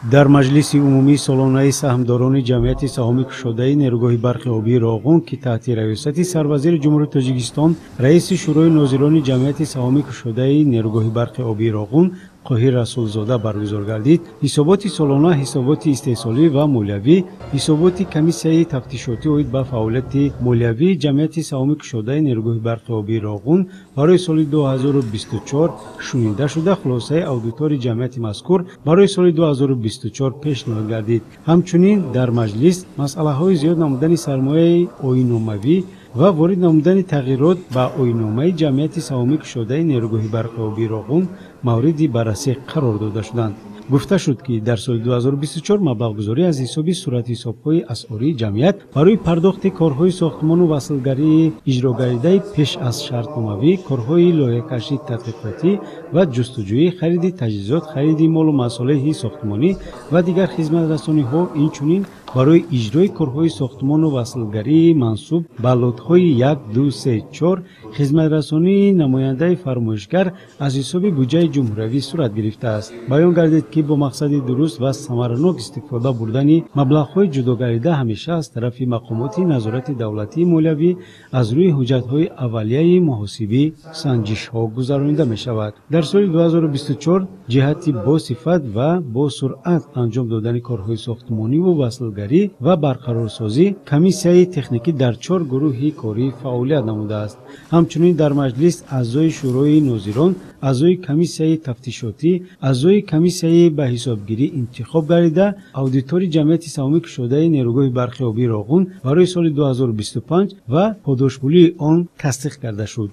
در مجلس عمومی سالانه سهامداران جمعیت سهامی کشاده نیروگاه برق آبی راغون که تحت ریاست سروزیر جمهوری تاجیکستان رئیس شورای ناظران جمعیت سهامی کشاده نیروگاه برق آبی راغون قاهر رسولزاده برگزار گردید. حسابات سالانه، حسابات استحصالی و مالیوی، حسابات کمیسیه تفتیشاتی اوید به فعالیت مالیوی جمعیت سهامی کشاده نیروگاه برق آبی راغون برای سال 2024 شنیده شده. خلاصه اودیتور جمعیت مذکور برای سال 2024 پیشنهاد گردید. همچنین در مجلس مسئله های زیاد نمودن سرمایه آیین‌ناموی و وارد نمودن تغییرات با آیین‌نامه جمعیت سهامی کشاده نیروگاه برق آبی راغون مورد بررسی قرار داده شدند. گفته شد که در سال 2024 مبلغ‌گذاری از حساب صورت حساب‌های اسعاری جمعیت برای پرداخت کارهای ساختمان و وصلگری اجرا گردیده پیش از شرطنامه‌ای، کارهای لایحه‌کشی تحقیقاتی و جستجویی، خرید تجهیزات، خرید مال و مصالح ساختمانی و دیگر خدمات رسانی‌ها، اینچنین برای اجرای کارهای ساختمان و وصلگری منسوب به لودهای 1 2 3 4 خدمات رسانی نماینده فرمایشگر از حساب بودجه جمهوری صورت گرفته است. بیان گردید که با مقصد درست و ثمرناک استفاده بردن مبلغ‌های جداگردیده همیشه از طرف مقامات نظارت دولتی مالیوی از روی حجت‌های اولیه محاسبی سنجش‌ها گذرانیده می‌شود. در سال 2024 جهت با صفت و با سرعت انجام دادن کارهای ساختمانی و وصلگری و برقرارسازی کمیسیه تکنیکی در 4 گروه کاری فعالیت نموده است. همچنین در مجلس اعضای شورای ناظران، اعضای کمیسیه تفتیشاتی، اعضای کمیسیه به حسابگیری انتخاب گردیده اودیتور جمعیت سهامی کشاده نیروگاه برق آبی راغون برای سال 2025 و پاداش‌پولی آن تصدیق کرده شد.